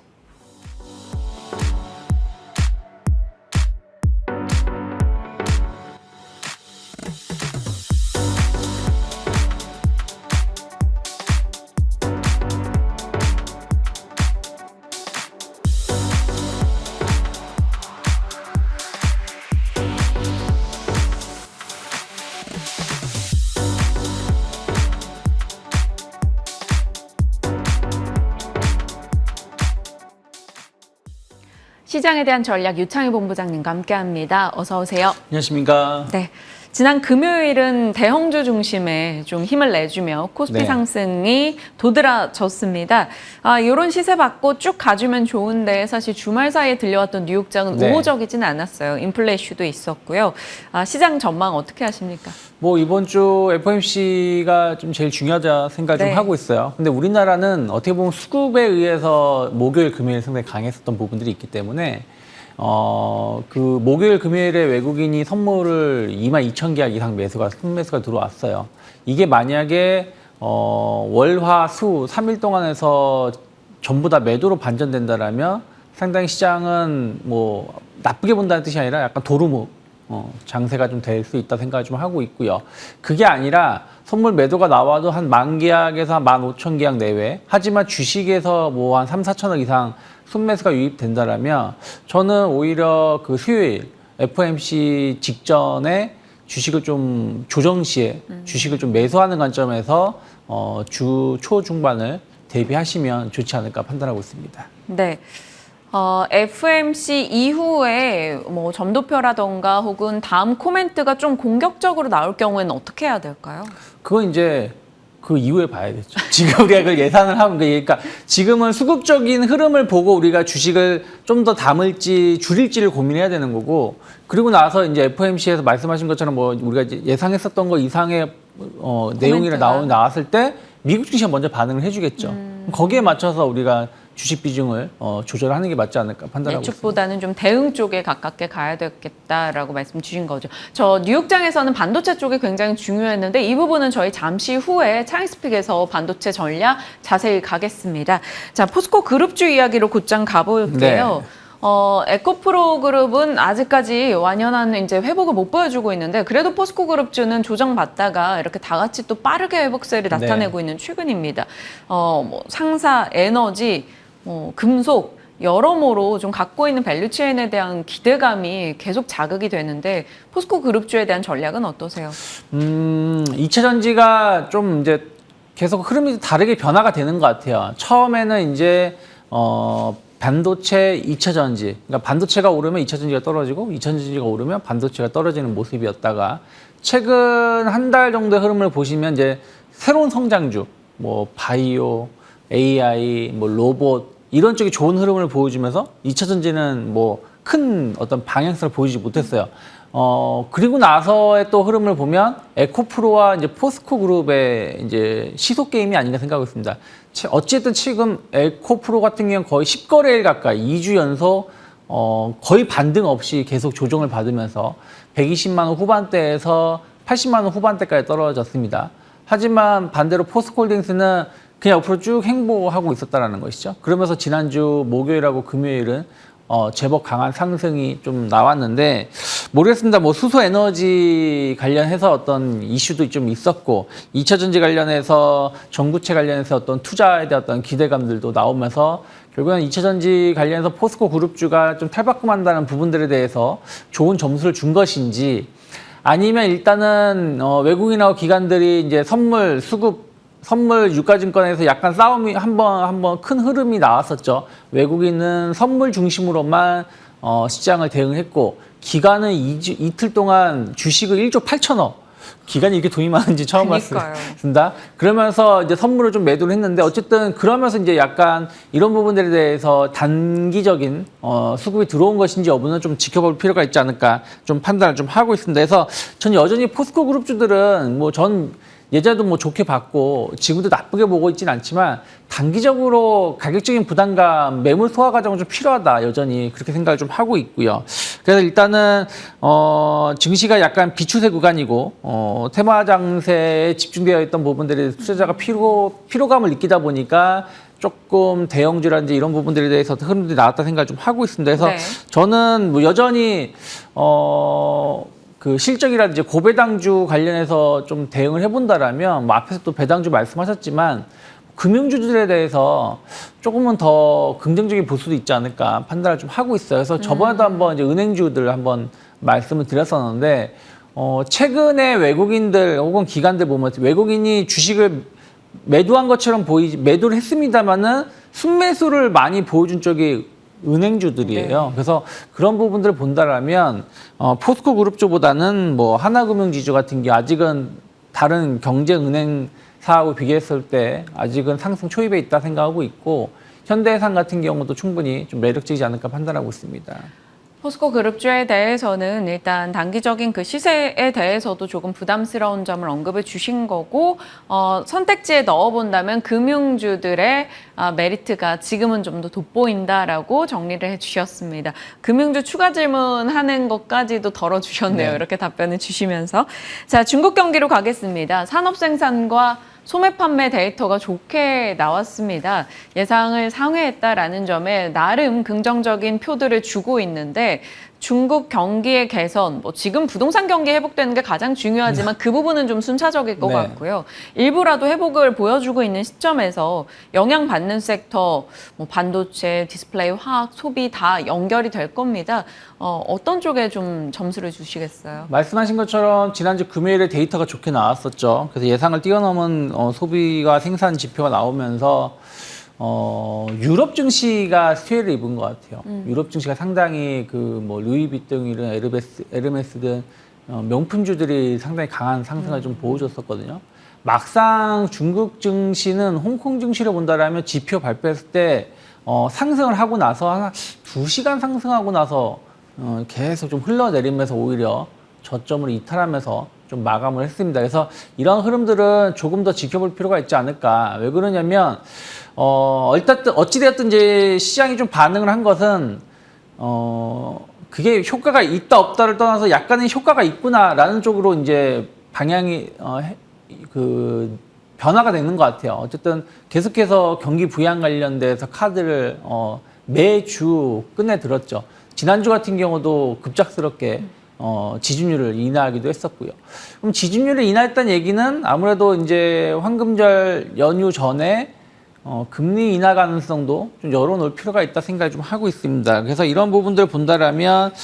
시장에 대한 전략 유창희 본부장님과 함께합니다. 어서 오세요. 안녕하십니까. 네. 지난 금요일은 대형주 중심에 좀 힘을 내주며 코스피 네. 상승이 도드라졌습니다. 이런 시세 받고 쭉 가주면 좋은데 사실 주말 사이에 들려왔던 뉴욕장은 네. 우호적이진 않았어요. 인플레 이슈도 있었고요. 시장 전망 어떻게 하십니까? 뭐 이번 주 FOMC가 좀 제일 중요하다 생각 좀 네. 하고 있어요. 근데 우리나라는 어떻게 보면 수급에 의해서 목요일, 금요일 상당히 강했었던 부분들이 있기 때문에 그 목요일, 금요일에 외국인이 선물을 22,000계약 이상 순매수가 들어왔어요. 이게 만약에 월, 화, 수 3일 동안에서 전부 다 매도로 반전된다라면 상당히 시장은 뭐 나쁘게 본다는 뜻이 아니라 약간 도루묵 장세가 좀 될 수 있다 생각을 좀 하고 있고요. 그게 아니라 선물 매도가 나와도 한 10,000계약에서 한 15,000계약 내외. 하지만 주식에서 뭐 한 3, 4천억 이상 순매수가 유입된다라면 저는 오히려 그 수요일 FOMC 직전에 주식을 좀 조정 시에 주식을 좀 매수하는 관점에서 주 초중반을 대비하시면 좋지 않을까 판단하고 있습니다. 네. FMC 이후에 뭐 점도표라던가 혹은 다음 코멘트가 좀 공격적으로 나올 경우에는 어떻게 해야 될까요? 그건 이제 그 이후에 봐야겠죠. 지금 우리가 그걸 예상을 하면 그러니까 지금은 수급적인 흐름을 보고 우리가 주식을 좀 더 담을지 줄일지를 고민해야 되는 거고 그리고 나서 이제 FOMC에서 말씀하신 것처럼 뭐 우리가 이제 예상했었던 거 이상의 내용이 나왔을 때 미국 주식이 먼저 반응을 해주겠죠. 거기에 맞춰서 우리가 주식 비중을 조절하는 게 맞지 않을까 판단하고 있습니다. 예측보다는 좀 대응 쪽에 가깝게 가야 되겠다라고 말씀 주신 거죠. 저 뉴욕장에서는 반도체 쪽이 굉장히 중요했는데 이 부분은 저희 잠시 후에 차익스픽에서 반도체 전략 자세히 가겠습니다. 자, 포스코 그룹주 이야기로 곧장 가볼게요. 네. 에코프로 그룹은 아직까지 완연한 이제 회복을 못 보여주고 있는데 그래도 포스코 그룹주는 조정받다가 이렇게 다 같이 또 빠르게 회복세를 나타내고 있는 최근입니다. 뭐 상사, 에너지, 금속 여러모로 좀 갖고 있는 밸류체인에 대한 기대감이 계속 자극이 되는데 포스코 그룹주에 대한 전략은 어떠세요? 2차 전지가 좀 이제 계속 흐름이 다르게 변화가 되는 것 같아요. 처음에는 이제 반도체 2차 전지, 그러니까 반도체가 오르면 2차 전지가 떨어지고 2차 전지가 오르면 반도체가 떨어지는 모습이었다가 최근 한 달 정도의 흐름을 보시면 이제 새로운 성장주, 뭐 바이오, AI, 뭐 로봇 이런 쪽이 좋은 흐름을 보여주면서 2차 전지는 뭐 큰 어떤 방향성을 보이지 못했어요. 그리고 나서의 또 흐름을 보면 에코프로와 이제 포스코 그룹의 이제 시속 게임이 아닌가 생각하고 있습니다. 어쨌든 지금 에코프로 같은 경우는 거의 10거래일 가까이 2주 연속 거의 반등 없이 계속 조정을 받으면서 120만 원 후반대에서 80만 원 후반대까지 떨어졌습니다. 하지만 반대로 포스코홀딩스는 그냥 앞으로 쭉 행보하고 있었다는 것이죠. 그러면서 지난주 목요일하고 금요일은 제법 강한 상승이 좀 나왔는데 모르겠습니다. 뭐 수소 에너지 관련해서 어떤 이슈도 좀 있었고 2차 전지 관련해서 전구체 관련해서 어떤 투자에 대한 어떤 기대감들도 나오면서 결국은 2차 전지 관련해서 포스코 그룹주가 좀 탈바꿈한다는 부분들에 대해서 좋은 점수를 준 것인지 아니면 일단은 외국인하고 기관들이 이제 선물 수급 선물 유가증권에서 약간 싸움이 한번 큰 흐름이 나왔었죠. 외국인은 선물 중심으로만 시장을 대응했고 기관은 이틀 동안 주식을 1조 8천억. 기관이 이렇게 돈이 많은지 처음 봤습니다. 그러면서 이제 선물을 좀 매도를 했는데 어쨌든 그러면서 이제 약간 이런 부분들에 대해서 단기적인 수급이 들어온 것인지 여부는 좀 지켜볼 필요가 있지 않을까 좀 판단을 좀 하고 있습니다. 그래서 전 여전히 포스코 그룹주들은 뭐 전 예전에도 뭐 좋게 봤고 지금도 나쁘게 보고 있지는 않지만 단기적으로 가격적인 부담감, 매물 소화 과정은 좀 필요하다. 여전히 그렇게 생각을 좀 하고 있고요. 그래서 일단은 증시가 약간 비추세 구간이고 테마 장세에 집중되어 있던 부분들이 투자자가 피로감을 느끼다 보니까 조금 대형주라든지 이런 부분들에 대해서 흐름들이 나왔다 생각을 좀 하고 있습니다. 그래서 네. 저는 뭐 여전히 그 실적이라든지 고배당주 관련해서 좀 대응을 해본다라면 뭐 앞에서 또 배당주 말씀하셨지만 금융주들에 대해서 조금은 더 긍정적인 볼 수도 있지 않을까 판단을 좀 하고 있어요. 그래서 저번에도 한번 이제 은행주들 한번 말씀을 드렸었는데 최근에 외국인들 혹은 기관들 보면 외국인이 주식을 매도한 것처럼 매도를 했습니다만은 순매수를 많이 보여준 쪽이 은행주들이에요. 네. 그래서 그런 부분들을 본다라면 포스코 그룹주보다는 뭐 하나금융지주 같은 게 아직은 다른 경제은행사하고 비교했을 때 아직은 상승 초입에 있다 생각하고 있고 현대해상 같은 경우도 충분히 좀 매력적이지 않을까 판단하고 있습니다. 포스코 그룹주에 대해서는 일단 단기적인 그 시세에 대해서도 조금 부담스러운 점을 언급을 주신 거고 선택지에 넣어본다면 금융주들의 메리트가 지금은 좀 더 돋보인다라고 정리를 해주셨습니다. 금융주 추가 질문하는 것까지도 덜어주셨네요. 네. 이렇게 답변을 주시면서. 자, 중국 경기로 가겠습니다. 산업생산과 소매 판매 데이터가 좋게 나왔습니다. 예상을 상회했다라는 점에 나름 긍정적인 표들을 주고 있는데 중국 경기의 개선, 뭐 지금 부동산 경기 회복되는 게 가장 중요하지만 그 부분은 좀 순차적일 것 같고요. 일부라도 회복을 보여주고 있는 시점에서 영향받는 섹터, 뭐 반도체, 디스플레이, 화학, 소비 다 연결이 될 겁니다. 어떤 쪽에 좀 점수를 주시겠어요? 말씀하신 것처럼 지난주 금요일에 데이터가 좋게 나왔었죠. 그래서 예상을 뛰어넘은 소비가 생산 지표가 나오면서 유럽 증시가 수혜를 입은 것 같아요. 유럽 증시가 상당히 그 뭐 루이비통이든 에르메스든 명품주들이 상당히 강한 상승을 좀 보여줬었거든요. 막상 중국 증시는 홍콩 증시를 본다라면 지표 발표했을 때 상승을 하고 나서 한 2시간 상승하고 나서 계속 좀 흘러내리면서 오히려 저점을 이탈하면서 좀 마감을 했습니다. 그래서 이런 흐름들은 조금 더 지켜볼 필요가 있지 않을까. 왜 그러냐면 어찌되었든 이제 시장이 좀 반응을 한 것은 그게 효과가 있다 없다를 떠나서 약간의 효과가 있구나라는 쪽으로 이제 방향이 그 변화가 되는 것 같아요. 어쨌든 계속해서 경기 부양 관련돼서 카드를 매주 끝내들었죠. 지난주 같은 경우도 급작스럽게 지준율을 인하하기도 했었고요. 그럼 지준율을 인하했다는 얘기는 아무래도 이제 황금절 연휴 전에 금리 인하 가능성도 좀 열어놓을 필요가 있다 생각을 좀 하고 있습니다. 그래서 이런 부분들을 본다라면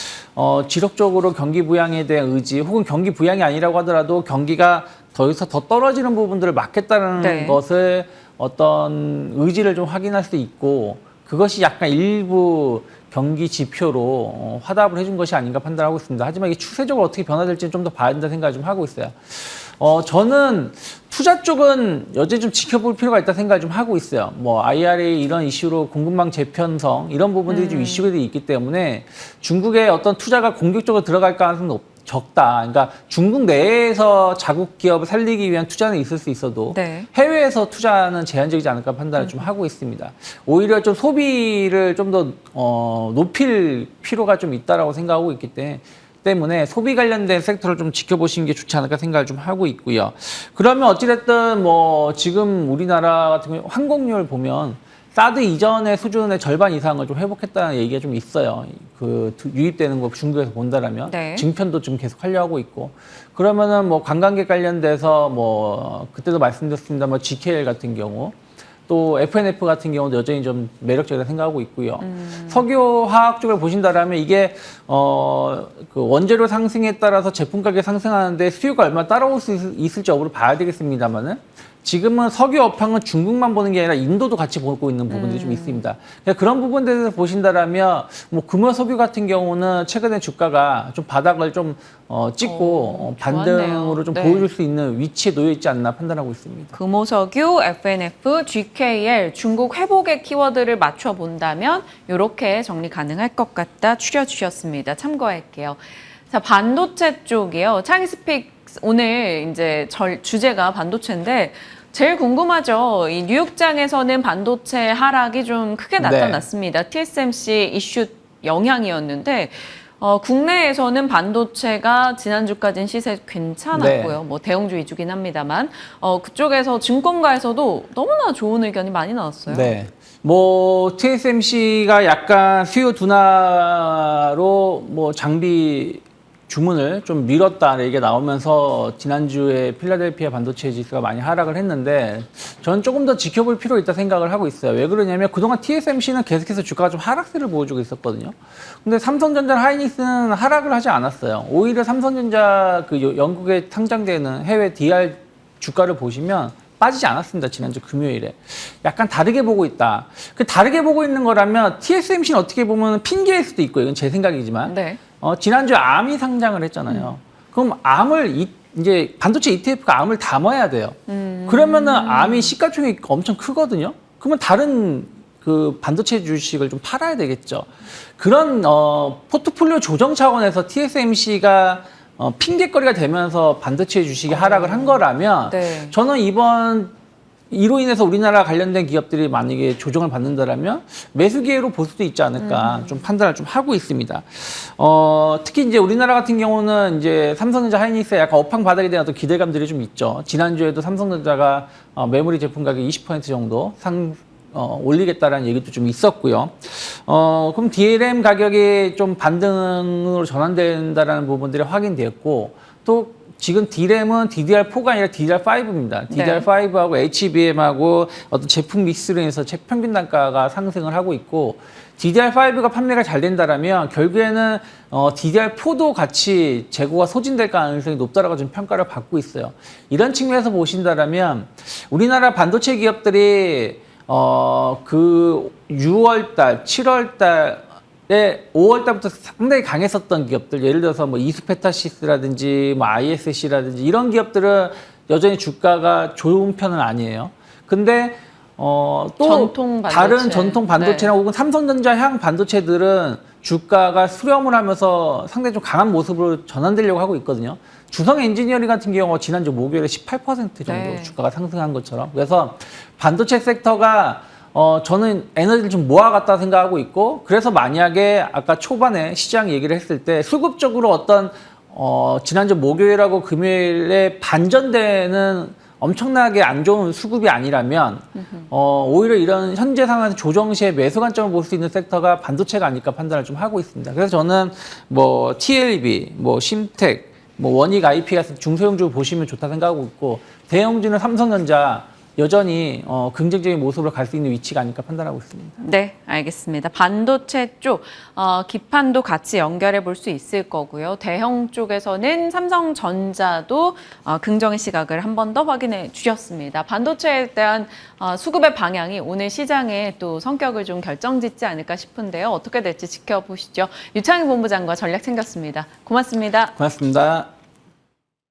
지속적으로 경기 부양에 대한 의지, 혹은 경기 부양이 아니라고 하더라도 경기가 더 떨어지는 부분들을 막겠다는 네. 것을 어떤 의지를 좀 확인할 수 있고, 그것이 약간 일부 경기 지표로 화답을 해준 것이 아닌가 판단하고 있습니다. 하지만 이게 추세적으로 어떻게 변화될지는 좀 더 봐야 된다 생각을 좀 하고 있어요. 저는 투자 쪽은 여전히 좀 지켜볼 필요가 있다 생각을 좀 하고 있어요. 뭐 IRA 이런 이슈로 공급망 재편성 이런 부분들이 좀 이슈들이 있기 때문에 중국의 어떤 투자가 공격적으로 들어갈 가능성은 적다. 그러니까 중국 내에서 자국 기업을 살리기 위한 투자는 있을 수 있어도 네. 해외에서 투자는 제한적이지 않을까 판단을 좀 하고 있습니다. 오히려 좀 소비를 좀 더 높일 필요가 좀 있다라고 생각하고 있기 때문에 소비 관련된 섹터를 좀 지켜보시는 게 좋지 않을까 생각을 좀 하고 있고요. 그러면 어찌됐든 뭐 지금 우리나라 같은 경우 항공료를 보면 사드 이전의 수준의 절반 이상을 좀 회복했다는 얘기가 좀 있어요. 그 유입되는 거 중국에서 본다라면 네. 증편도 좀 계속 하려 하고 있고, 그러면은 뭐 관광객 관련돼서 뭐 그때도 말씀드렸습니다만 GKL 같은 경우 또 FNF 같은 경우도 여전히 좀 매력적이라 생각하고 있고요. 석유 화학 쪽을 보신다라면 이게 그 원재료 상승에 따라서 제품 가격 상승하는데 수요가 얼마나 따라올 수 있을지 여부를 봐야 되겠습니다만은, 지금은 석유 업황은 중국만 보는 게 아니라 인도도 같이 보고 있는 부분들이 좀 있습니다. 그러니까 그런 부분들에서 보신다라면 뭐 금호 석유 같은 경우는 최근에 주가가 좀 바닥을 좀 찍고 반등으로 좀 네. 보여줄 수 있는 위치에 놓여 있지 않나 판단하고 있습니다. 금호석유, FNF, GKL, 중국 회복의 키워드를 맞춰 본다면 이렇게 정리 가능할 것 같다 추려주셨습니다. 참고할게요. 자, 반도체 쪽이요. 창스픽 오늘 이제 주제가 반도체인데 제일 궁금하죠. 이 뉴욕장에서는 반도체 하락이 좀 크게 나타났습니다. TSMC 이슈 영향이었는데 국내에서는 반도체가 지난주까지는 시세 괜찮았고요. 뭐 대형주 위주긴 합니다만 그쪽에서 증권가에서도 너무나 좋은 의견이 많이 나왔어요. 네. 뭐 TSMC가 약간 수요 둔화로 뭐 장비 주문을 좀 미뤘다 얘기가 나오면서 지난주에 필라델피아 반도체 지수가 많이 하락을 했는데, 저는 조금 더 지켜볼 필요 있다 생각을 하고 있어요. 왜 그러냐면 그동안 TSMC는 계속해서 주가가 좀 하락세를 보여주고 있었거든요. 근데 삼성전자, 하이닉스는 하락을 하지 않았어요. 오히려 삼성전자 그 영국에 상장되는 해외 DR 주가를 보시면 빠지지 않았습니다. 지난주 금요일에. 약간 다르게 보고 있다. 그 다르게 보고 있는 거라면 TSMC는 어떻게 보면 핑계일 수도 있고, 이건 제 생각이지만. 네. 지난주에 암이 상장을 했잖아요. 그럼 암을 이제 반도체 ETF가 암을 담아야 돼요. 그러면은 암이 시가총액이 엄청 크거든요. 그러면 다른 그 반도체 주식을 좀 팔아야 되겠죠. 그런 포트폴리오 조정 차원에서 TSMC가 핑계거리가 되면서 반도체 주식이 하락을 한 거라면, 네. 저는 이로 인해서 우리나라 관련된 기업들이 만약에 조정을 받는다라면 매수 기회로 볼 수도 있지 않을까 좀 판단을 좀 하고 있습니다. 특히 이제 우리나라 같은 경우는 이제 삼성전자, 하이닉스에 약간 업황 바닥에 대한 어떤 기대감들이 좀 있죠. 지난주에도 삼성전자가 메모리 제품 가격 20% 정도 올리겠다라는 얘기도 좀 있었고요. 그럼 DRAM 가격이 좀 반등으로 전환된다라는 부분들이 확인되었고, 또 지금 DRAM은 DDR4가 아니라 DDR5입니다. DDR5하고 HBM하고 어떤 제품 믹스로 인해서 평균 단가가 상승을 하고 있고, DDR5가 판매가 잘 된다라면 결국에는 DDR4도 같이 재고가 소진될 가능성이 높다라고 지금 평가를 받고 있어요. 이런 측면에서 보신다라면 우리나라 반도체 기업들이 그 6월달, 7월달 5월 달부터 상당히 강했었던 기업들, 예를 들어서 뭐 이스페타시스라든지 뭐 ISC라든지 이런 기업들은 여전히 주가가 좋은 편은 아니에요. 근데 또 전통 반도체. 다른 전통 반도체나 혹은 삼성전자 향 반도체들은 주가가 수렴을 하면서 상당히 좀 강한 모습으로 전환되려고 하고 있거든요. 주성 엔지니어링 같은 경우 지난주 목요일에 18% 정도 주가가 상승한 것처럼. 그래서 반도체 섹터가 저는 에너지를 좀 모아갔다 생각하고 있고, 그래서 만약에 아까 초반에 시장 얘기를 했을 때 수급적으로 어떤 지난주 목요일하고 금요일에 반전되는 엄청나게 안 좋은 수급이 아니라면 오히려 이런 현재 상황에서 조정 시에 매수 관점을 볼 수 있는 섹터가 반도체가 아닐까 판단을 좀 하고 있습니다. 그래서 저는 뭐 TLB, 뭐 심텍, 뭐 원익 IP 같은 중소형주 보시면 좋다 생각하고 있고 대형주는 삼성전자 여전히 긍정적인 모습으로 갈 수 있는 위치가 아닐까 판단하고 있습니다. 네, 알겠습니다. 반도체 쪽 기판도 같이 연결해 볼 수 있을 거고요. 대형 쪽에서는 삼성전자도 긍정의 시각을 한 번 더 확인해 주셨습니다. 반도체에 대한 수급의 방향이 오늘 시장의 또 성격을 좀 결정짓지 않을까 싶은데요. 어떻게 될지 지켜보시죠. 유창희 본부장과 전략 챙겼습니다. 고맙습니다. 고맙습니다.